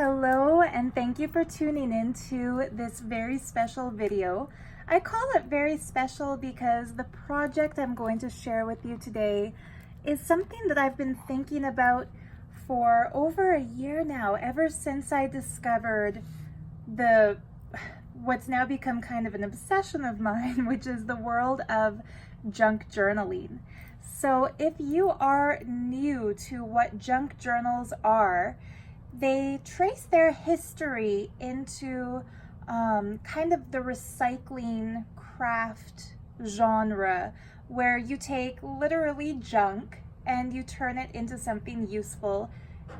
Hello, and thank you for tuning in to this very special video. I call it very special because the project I'm going to share with you today is something that I've been thinking about for over a year now, ever since I discovered what's now become kind of an obsession of mine, which is the world of junk journaling. So if you are new to what junk journals are, they trace their history into kind of the recycling craft genre, where you take literally junk and you turn it into something useful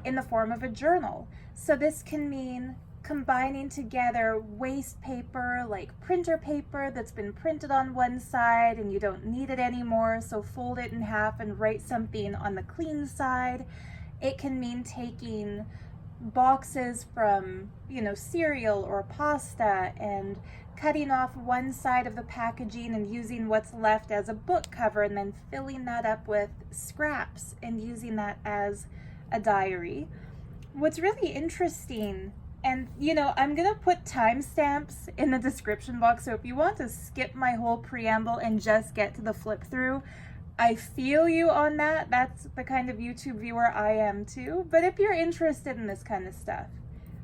in the form of a journal. So this can mean combining together waste paper, like printer paper that's been printed on one side and you don't need it anymore, so fold it in half and write something on the clean side. It can mean taking boxes from, cereal or pasta and cutting off one side of the packaging and using what's left as a book cover and then filling that up with scraps and using that as a diary. What's really interesting, and I'm gonna put timestamps in the description box, so if you want to skip my whole preamble and just get to the flip through, I feel you on that. That's the kind of YouTube viewer I am too. But if you're interested in this kind of stuff,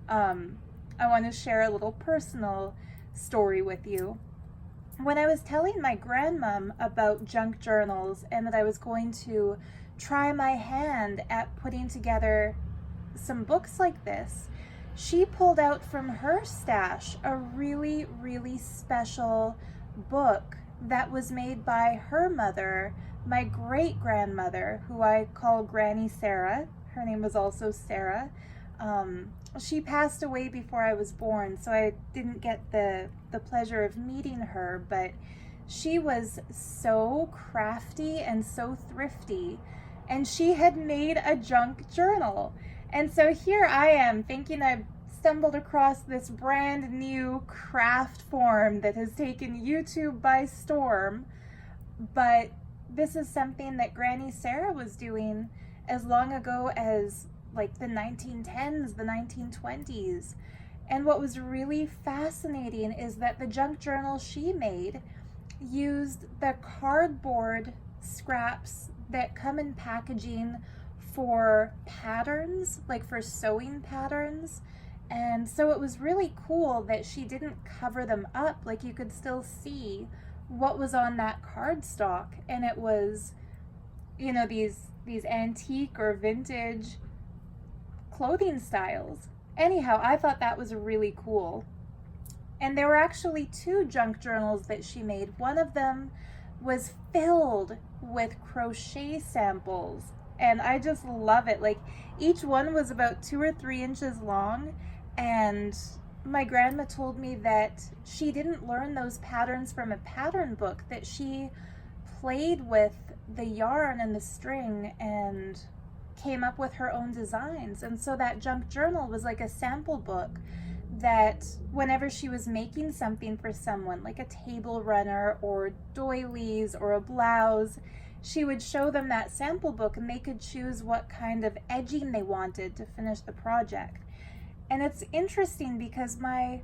I want to share a little personal story with you. When I was telling my grandmom about junk journals and that I was going to try my hand at putting together some books like this, she pulled out from her stash a really, really special book that was made by her mother, my great-grandmother, who I call Granny Sarah. Her name was also Sarah. She passed away before I was born, so I didn't get the pleasure of meeting her, but she was so crafty and so thrifty, and she had made a junk journal. And so here I am thinking I've stumbled across this brand new craft form that has taken YouTube by storm, but this is something that Granny Sarah was doing as long ago as like the 1910s, the 1920s. And what was really fascinating is that the junk journal she made used the cardboard scraps that come in packaging for patterns, like for sewing patterns. And so it was really cool that she didn't cover them up. Like, you could still see what was on that cardstock, and it was, these antique or vintage clothing styles. Anyhow, I thought that was really cool. And there were actually two junk journals that she made. One of them was filled with crochet samples, and I just love it. Like, each one was about 2 or 3 inches long, and my grandma told me that she didn't learn those patterns from a pattern book, that she played with the yarn and the string and came up with her own designs. And so that junk journal was like a sample book that whenever she was making something for someone, like a table runner or doilies or a blouse, she would show them that sample book and they could choose what kind of edging they wanted to finish the project. And it's interesting because my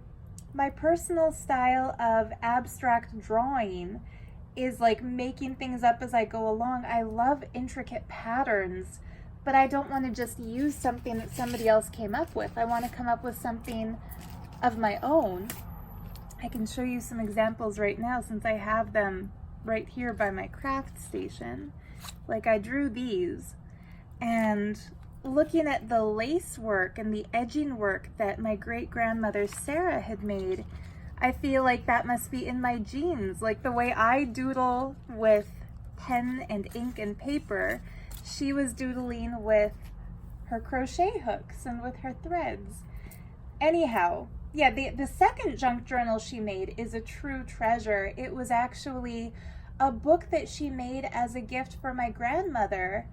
personal style of abstract drawing is like making things up as I go along. I love intricate patterns, but I don't want to just use something that somebody else came up with. I want to come up with something of my own. I can show you some examples right now since I have them right here by my craft station. Like, I drew these, and looking at the lace work and the edging work that my great-grandmother Sarah had made, I feel like that must be in my genes. Like, the way I doodle with pen and ink and paper, she was doodling with her crochet hooks and with her threads. Anyhow, yeah, the second junk journal she made is a true treasure. It was actually a book that she made as a gift for my grandmother.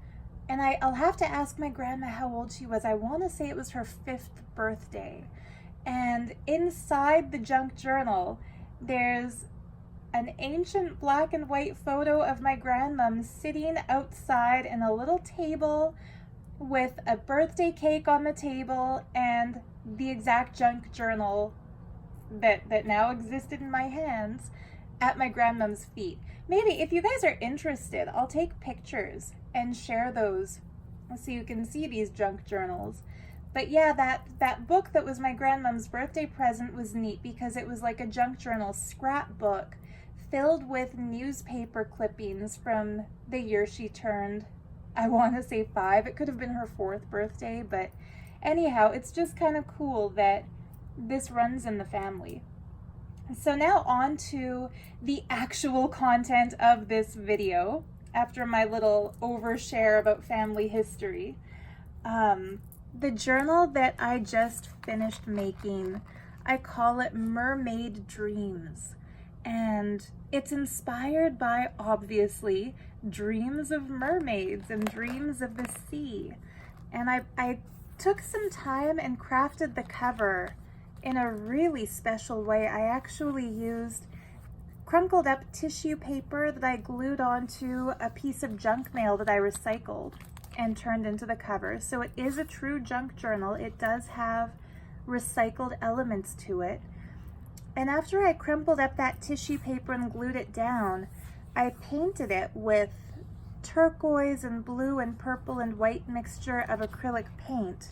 And I'll have to ask my grandma how old she was. I want to say it was her 5th birthday. And inside the junk journal, there's an ancient black and white photo of my grandmom sitting outside in a little table with a birthday cake on the table and the exact junk journal that now existed in my hands at my grandmom's feet. Maybe if you guys are interested, I'll take pictures and share those so you can see these junk journals. But yeah, that book that was my grandmom's birthday present was neat because it was like a junk journal scrapbook filled with newspaper clippings from the year she turned, I want to say 5. It could have been her 4th birthday, but anyhow, it's just kind of cool that this runs in the family. So now on to the actual content of this video after my little overshare about family history. The journal that I just finished making, I call it Mermaid Dreams. And it's inspired by, obviously, dreams of mermaids and dreams of the sea. And I took some time and crafted the cover in a really special way. I actually used crumpled up tissue paper that I glued onto a piece of junk mail that I recycled and turned into the cover. So it is a true junk journal. It does have recycled elements to it. And after I crumpled up that tissue paper and glued it down, I painted it with turquoise and blue and purple and white mixture of acrylic paint.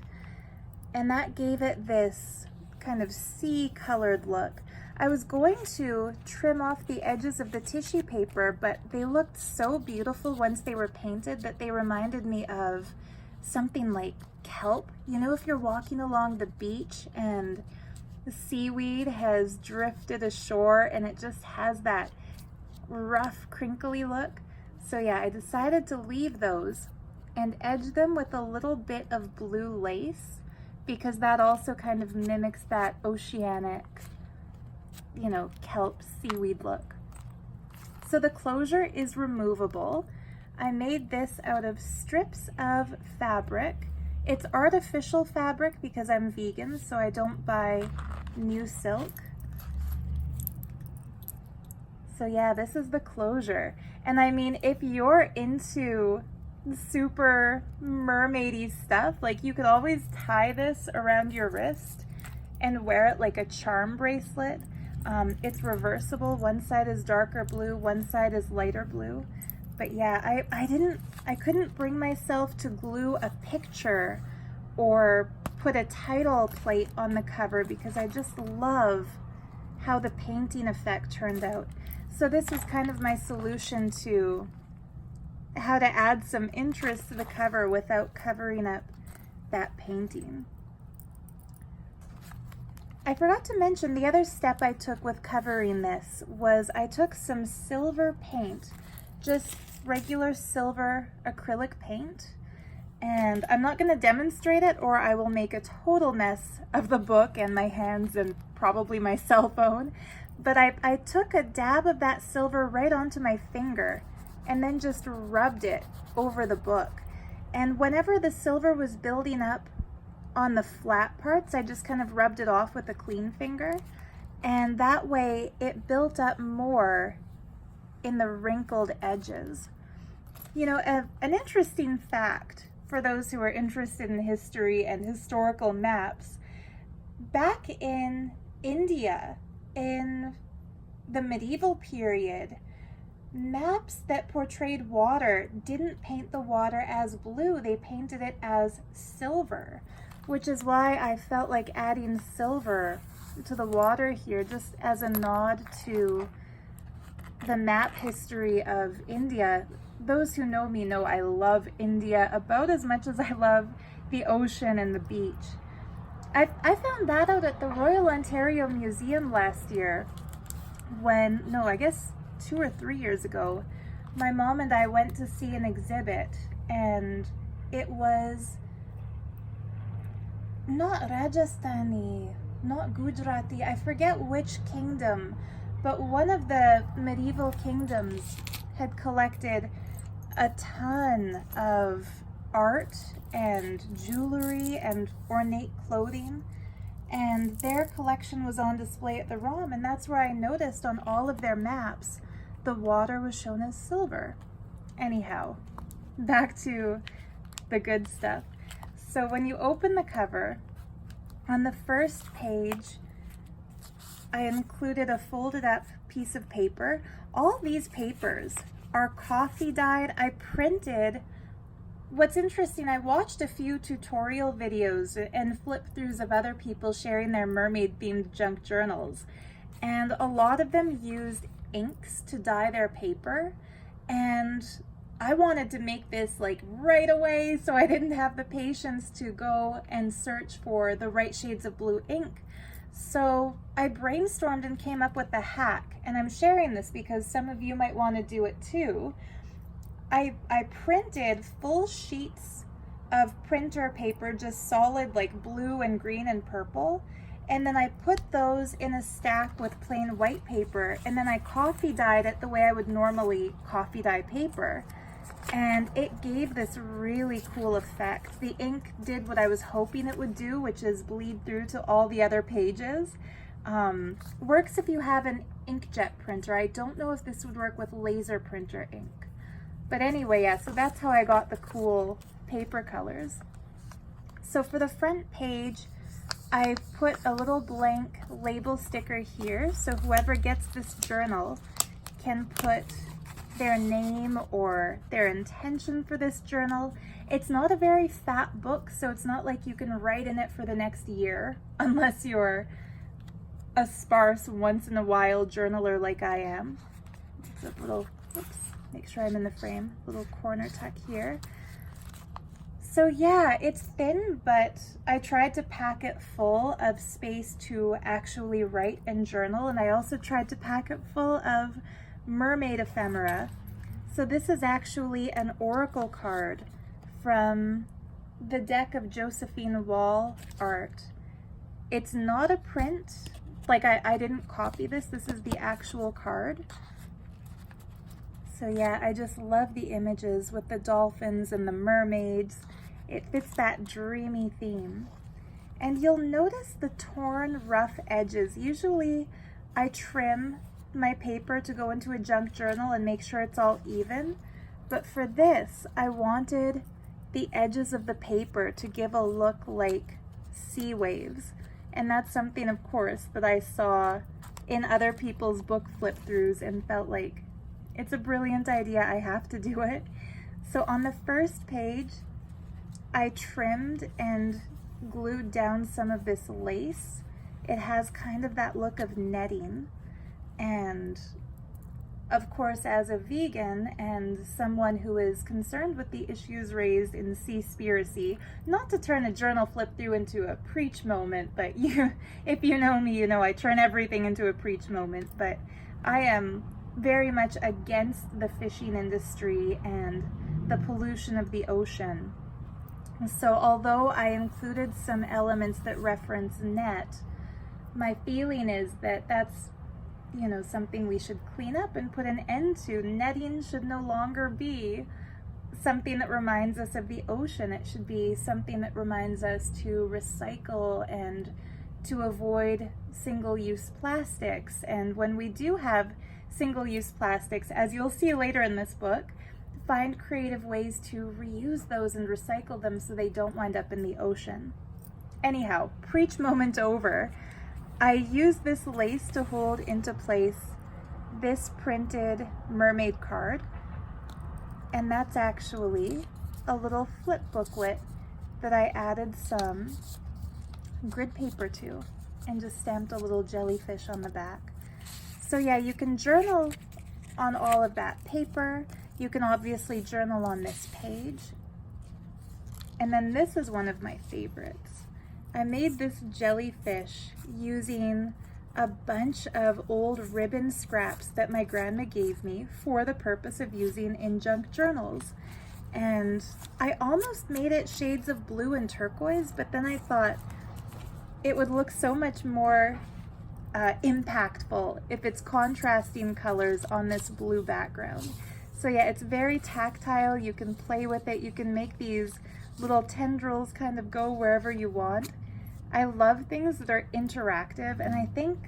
And that gave it this kind of sea colored look. I was going to trim off the edges of the tissue paper, but they looked so beautiful once they were painted that they reminded me of something like kelp. You know, if you're walking along the beach and the seaweed has drifted ashore and it just has that rough, crinkly look. So yeah, I decided to leave those and edge them with a little bit of blue lace because that also kind of mimics that oceanic, you know, kelp seaweed look. So the closure is removable. I made this out of strips of fabric. It's artificial fabric because I'm vegan, so I don't buy new silk. So yeah, this is the closure. And I mean, if you're into super mermaidy stuff, like you could always tie this around your wrist and wear it like a charm bracelet. It's reversible. One side is darker blue, one side is lighter blue. But yeah, I couldn't bring myself to glue a picture or put a title plate on the cover because I just love how the painting effect turned out. So this is kind of my solution to how to add some interest to the cover without covering up that painting. I forgot to mention the other step I took with covering this was I took some silver paint, just regular silver acrylic paint, and I'm not going to demonstrate it or I will make a total mess of the book and my hands and probably my cell phone, but I took a dab of that silver right onto my finger and then just rubbed it over the book. And whenever the silver was building up on the flat parts, I just kind of rubbed it off with a clean finger, and that way it built up more in the wrinkled edges. You know, an interesting fact for those who are interested in history and historical maps, back in India, in the medieval period, maps that portrayed water didn't paint the water as blue, they painted it as silver, which is why I felt like adding silver to the water here just as a nod to the map history of India. Those who know me know I love India about as much as I love the ocean and the beach. I found that out at the Royal Ontario Museum last year when, no, I guess 2 or 3 years ago, my mom and I went to see an exhibit, and it was not Rajasthani, not Gujarati, I forget which kingdom, but one of the medieval kingdoms had collected a ton of art and jewelry and ornate clothing, and their collection was on display at the ROM, and that's where I noticed on all of their maps the water was shown as silver. Anyhow, back to the good stuff. So when you open the cover, on the first page, I included a folded up piece of paper. All these papers are coffee dyed. I printed. What's interesting, I watched a few tutorial videos and flip throughs of other people sharing their mermaid themed junk journals. And a lot of them used inks to dye their paper. And I wanted to make this like right away, so I didn't have the patience to go and search for the right shades of blue ink. So I brainstormed and came up with a hack, and I'm sharing this because some of you might want to do it too. I printed full sheets of printer paper, just solid like blue and green and purple, and then I put those in a stack with plain white paper, and then I coffee dyed it the way I would normally coffee dye paper, and it gave this really cool effect. The ink did what I was hoping it would do, which is bleed through to all the other pages. Works if you have an inkjet printer. I don't know if this would work with laser printer ink. But anyway, yeah, so that's how I got the cool paper colors. So for the front page, I put a little blank label sticker here, so whoever gets this journal can put their name or their intention for this journal. It's not a very fat book, so it's not like you can write in it for the next year, unless you're a sparse, once in a while journaler like I am. It's a little, oops. Make sure I'm in the frame, little corner tuck here. So yeah, it's thin, but I tried to pack it full of space to actually write and journal, and I also tried to pack it full of mermaid ephemera. So this is actually an oracle card from the deck of Josephine Wall art. It's not a print, like I didn't copy this, this is the actual card. So yeah, I just love the images with the dolphins and the mermaids. It fits that dreamy theme. And you'll notice the torn, rough edges. Usually I trim my paper to go into a junk journal and make sure it's all even. But for this, I wanted the edges of the paper to give a look like sea waves. And that's something, of course, that I saw in other people's book flip throughs and felt like, it's a brilliant idea, I have to do it. So on the first page, I trimmed and glued down some of this lace. It has kind of that look of netting. And of course, as a vegan and someone who is concerned with the issues raised in Seaspiracy, not to turn a journal flip through into a preach moment, but if you know me, you know I turn everything into a preach moment, but I am very much against the fishing industry and the pollution of the ocean. So although I included some elements that reference net, my feeling is that that's, you know, something we should clean up and put an end to. Netting should no longer be something that reminds us of the ocean. It should be something that reminds us to recycle and to avoid single-use plastics. And when we do have single-use plastics, as you'll see later in this book, find creative ways to reuse those and recycle them so they don't wind up in the ocean. Anyhow, preach moment over. I used this lace to hold into place this printed mermaid card, and that's actually a little flip booklet that I added some grid paper to and just stamped a little jellyfish on the back. So yeah, you can journal on all of that paper. You can obviously journal on this page. And then this is one of my favorites. I made this jellyfish using a bunch of old ribbon scraps that my grandma gave me for the purpose of using in junk journals. And I almost made it shades of blue and turquoise, but then I thought it would look so much more impactful if it's contrasting colors on this blue background. So yeah, it's very tactile. You can play with it. You can make these little tendrils kind of go wherever you want. I love things that are interactive, and I think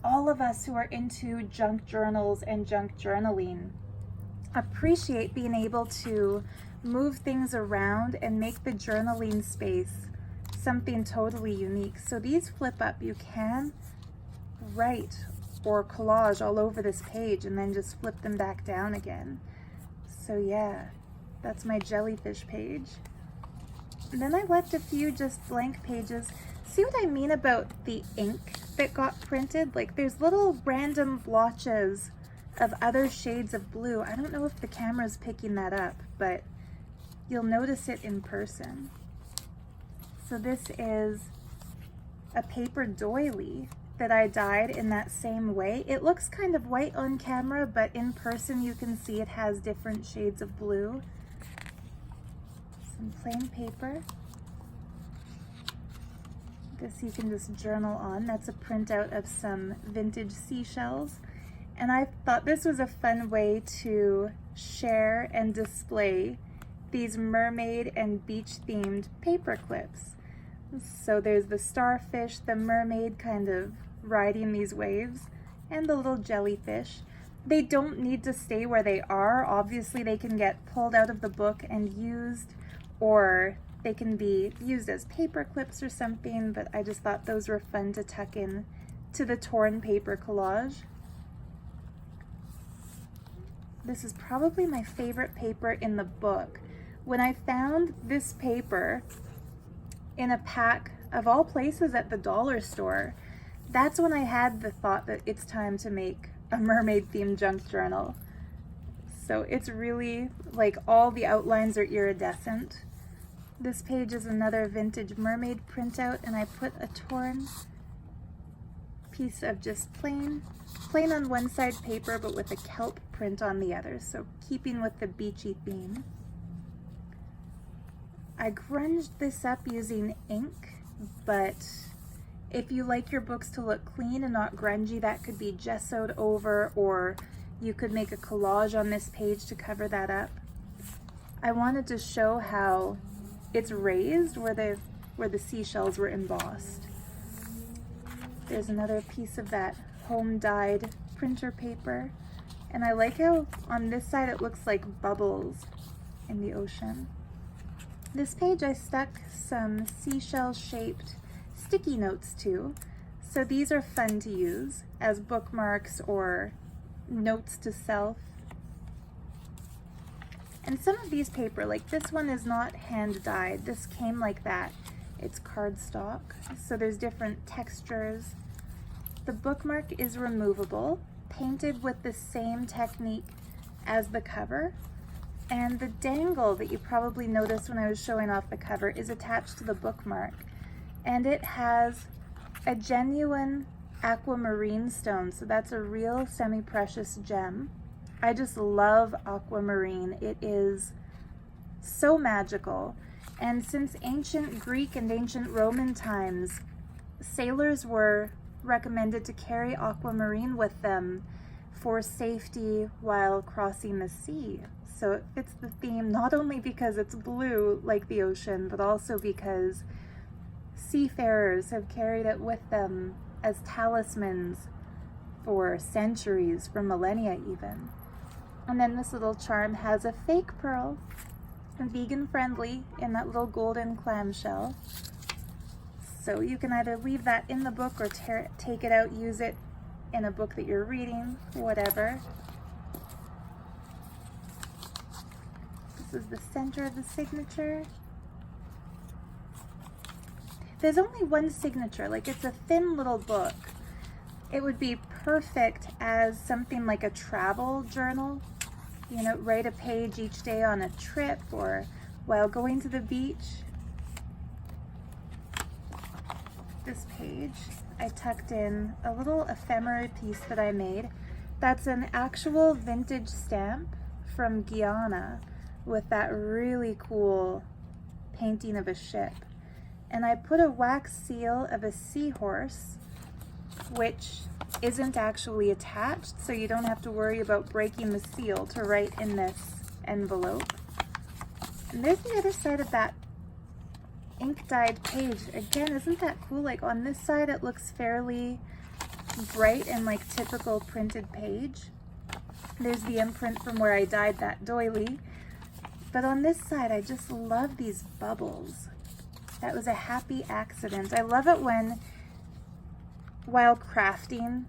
all of us who are into junk journals and junk journaling appreciate being able to move things around and make the journaling space something totally unique. So these flip up. You can write or collage all over this page and then just flip them back down again. So yeah, that's my jellyfish page. And then I left a few just blank pages. See what I mean about the ink that got printed? Like there's little random blotches of other shades of blue. I don't know if the camera's picking that up, but you'll notice it in person. So this is a paper doily that I dyed in that same way. It looks kind of white on camera, but in person you can see it has different shades of blue. Some plain paper. This you can just journal on. That's a printout of some vintage seashells. And I thought this was a fun way to share and display these mermaid and beach themed paper clips. So there's the starfish, the mermaid kind of riding these waves, and the little jellyfish. They don't need to stay where they are. Obviously they can get pulled out of the book and used, or they can be used as paper clips or something, but I just thought those were fun to tuck in to the torn paper collage. This is probably my favorite paper in the book. When I found this paper in a pack of all places at the dollar store, that's when I had the thought that it's time to make a mermaid themed junk journal. So it's really like all the outlines are iridescent. This page is another vintage mermaid printout, and I put a torn piece of just plain on one side paper but with a kelp print on the other, so keeping with the beachy theme. I grunged this up using ink, but if you like your books to look clean and not grungy, that could be gessoed over, or you could make a collage on this page to cover that up. I wanted to show how it's raised where the seashells were embossed. There's another piece of that home dyed printer paper, and I like how on this side it looks like bubbles in the ocean. This page I stuck some seashell shaped sticky notes to, so these are fun to use as bookmarks or notes to self. And some of these paper, like this one is not hand dyed, this came like that. It's cardstock, so there's different textures. The bookmark is removable, painted with the same technique as the cover. And the dangle that you probably noticed when I was showing off the cover is attached to the bookmark. And it has a genuine aquamarine stone, so that's a real semi-precious gem. I just love aquamarine. It is so magical. And since ancient Greek and ancient Roman times, sailors were recommended to carry aquamarine with them for safety while crossing the sea. So it fits the theme, not only because it's blue like the ocean, but also because seafarers have carried it with them as talismans for centuries, for millennia even. And then this little charm has a fake pearl, vegan friendly, in that little golden clamshell. So you can either leave that in the book or take it out, use it in a book that you're reading, whatever. This is the center of the signature. There's only one signature, like it's a thin little book. It would be perfect as something like a travel journal. You know, write a page each day on a trip or while going to the beach. This page, I tucked in a little ephemera piece that I made. That's an actual vintage stamp from Guyana with that really cool painting of a ship. And I put a wax seal of a seahorse, which isn't actually attached, so you don't have to worry about breaking the seal to write in this envelope. And there's the other side of that ink dyed page. Again, isn't that cool? Like on this side it looks fairly bright and like typical printed page. There's the imprint from where I dyed that doily. But on this side, I just love these bubbles. That was a happy accident. I love it when, while crafting,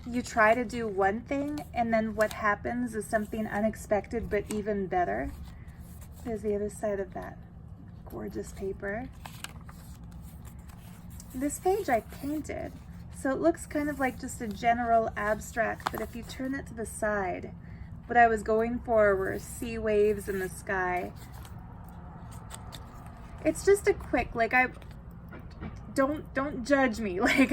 you try to do one thing and then what happens is something unexpected but even better. There's the other side of that gorgeous paper. This page I painted, so it looks kind of like just a general abstract, but if you turn it to the side, what I was going for were sea waves in the sky. It's just a quick, like, don't judge me. Like,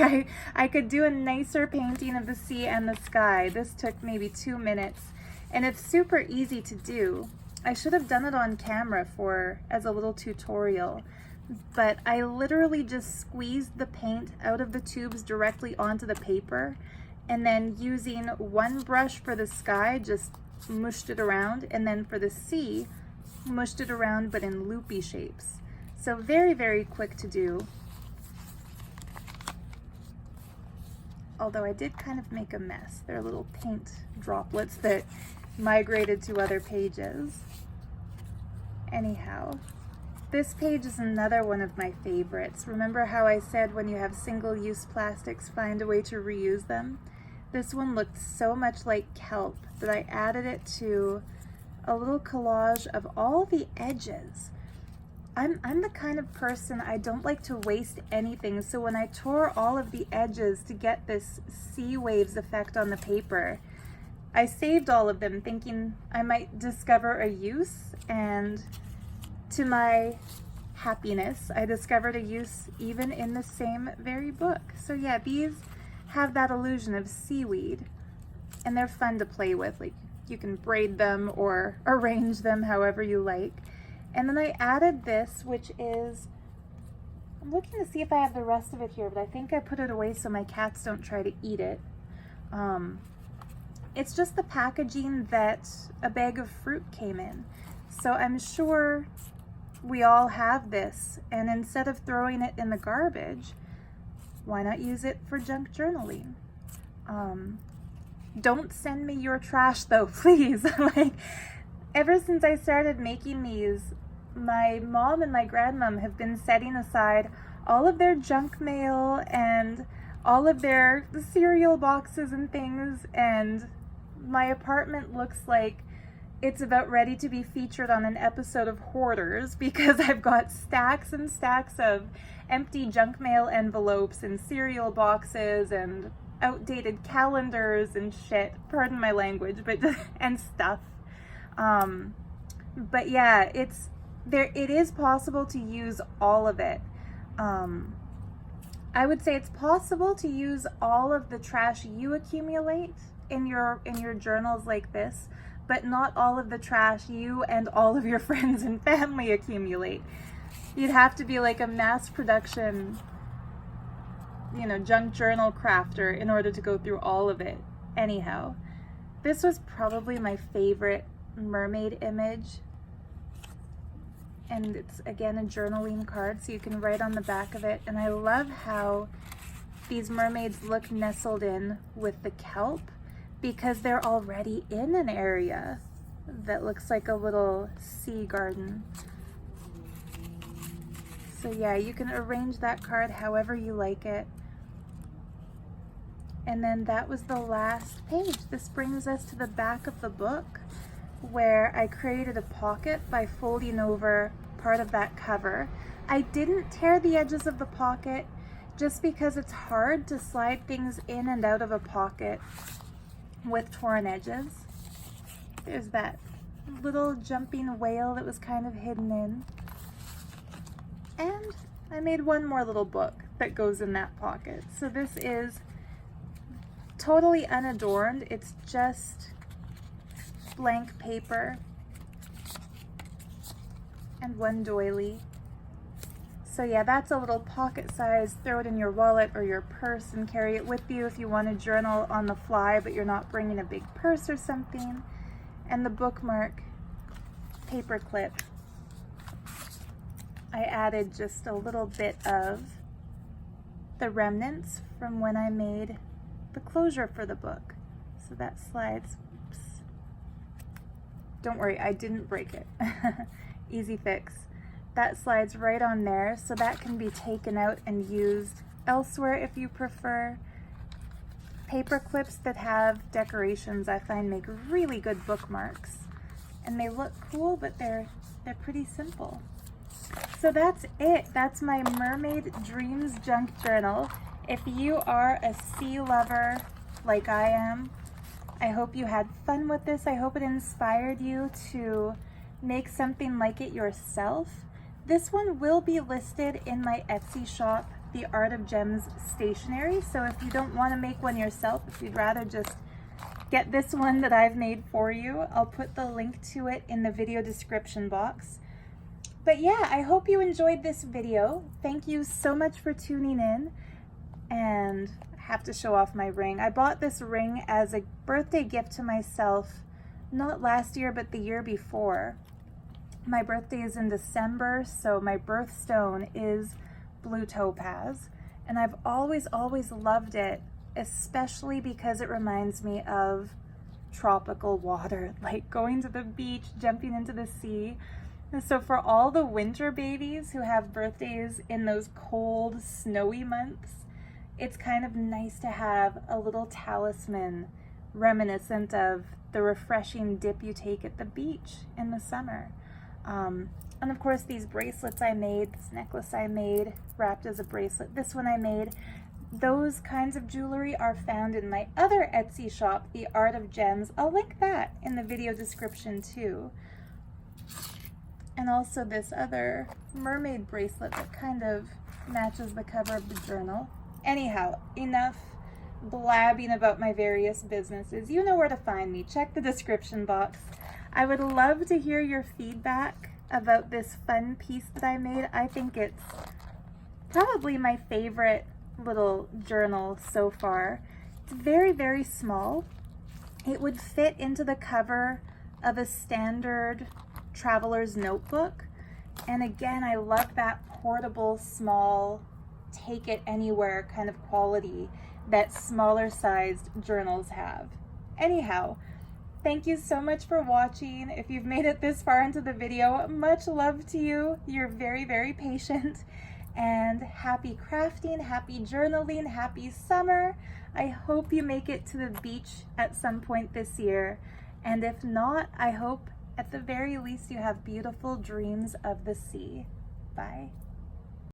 I could do a nicer painting of the sea and the sky. This took maybe 2 minutes, and it's super easy to do. I should have done it on camera as a little tutorial, but I literally just squeezed the paint out of the tubes directly onto the paper, and then using one brush for the sky, just mushed it around, and then for the sea, mushed it around but in loopy shapes. So very, very quick to do. Although I did kind of make a mess. There are little paint droplets that migrated to other pages. Anyhow, this page is another one of my favorites. Remember how I said when you have single-use plastics, find a way to reuse them? This one looked so much like kelp that I added it to a little collage of all the edges. I'm the kind of person, I don't like to waste anything, so when I tore all of the edges to get this sea waves effect on the paper, I saved all of them thinking I might discover a use, and to my happiness, I discovered a use even in the same very book. So yeah, these have that illusion of seaweed, and they're fun to play with. Like, you can braid them or arrange them however you like. And then I added this, which is, I'm looking to see if I have the rest of it here, but I think I put it away so my cats don't try to eat it. It's just the packaging that a bag of fruit came in. So I'm sure we all have this, and instead of throwing it in the garbage, why not use it for junk journaling? Don't send me your trash though, please. Like, ever since I started making these, my mom and my grandmom have been setting aside all of their junk mail and all of their cereal boxes and things, and my apartment looks like it's about ready to be featured on an episode of Hoarders, because I've got stacks and stacks of empty junk mail envelopes and cereal boxes and outdated calendars and shit, pardon my language, but and stuff. But yeah, it is possible to use all of it. I would say it's possible to use all of the trash you accumulate in your journals like this, but not all of the trash you and all of your friends and family accumulate. You'd have to be like a mass production, junk journal crafter in order to go through all of it. Anyhow, this was probably my favorite mermaid image, and it's again a journaling card, so you can write on the back of it. And I love how these mermaids look nestled in with the kelp, because they're already in an area that looks like a little sea garden. So yeah, you can arrange that card however you like it. And then that was the last page. This brings us to the back of the book, where I created a pocket by folding over part of that cover. I didn't tear the edges of the pocket just because it's hard to slide things in and out of a pocket with torn edges. There's that little jumping whale that was kind of hidden in. And I made one more little book that goes in that pocket. So this is totally unadorned. It's just blank paper and one doily. So yeah, that's a little pocket size. Throw it in your wallet or your purse and carry it with you if you want to journal on the fly but you're not bringing a big purse or something. And the bookmark paper clip, I added just a little bit of the remnants from when I made the closure for the book. So that slides Don't worry, I didn't break it. Easy fix. That slides right on there, so that can be taken out and used elsewhere if you prefer. Paper clips that have decorations I find make really good bookmarks. And they look cool, but they're pretty simple. So that's it. That's my Mermaid Dreams Junk Journal. If you are a sea lover like I am, I hope you had fun with this. I hope it inspired you to make something like it yourself. This one will be listed in my Etsy shop, The Art of Gems stationery. So if you don't want to make one yourself, if you'd rather just get this one that I've made for you, I'll put the link to it in the video description box. But yeah, I hope you enjoyed this video. Thank you so much for tuning in. And I have to show off my ring. I bought this ring as a birthday gift to myself, not last year, but the year before. My birthday is in December, so my birthstone is blue topaz. And I've always loved it, especially because it reminds me of tropical water, like going to the beach, jumping into the sea. So for all the winter babies who have birthdays in those cold, snowy months, it's kind of nice to have a little talisman reminiscent of the refreshing dip you take at the beach in the summer. And of course these bracelets I made, this necklace I made, wrapped as a bracelet, this one I made, those kinds of jewelry are found in my other Etsy shop, The Art of Gems. I'll link that in the video description too. And also this other mermaid bracelet that kind of matches the cover of the journal. Anyhow, enough blabbing about my various businesses. You know where to find me. Check the description box. I would love to hear your feedback about this fun piece that I made. I think it's probably my favorite little journal so far. It's very small. It would fit into the cover of a standard traveler's notebook. And again, I love that portable, small, take it anywhere kind of quality that smaller sized journals have. Anyhow, thank you so much for watching. If you've made it this far into the video, much love to you. You're very patient. And happy crafting, happy journaling, happy summer. I hope you make it to the beach at some point this year. And if not, I hope at the very least you have beautiful dreams of the sea. Bye.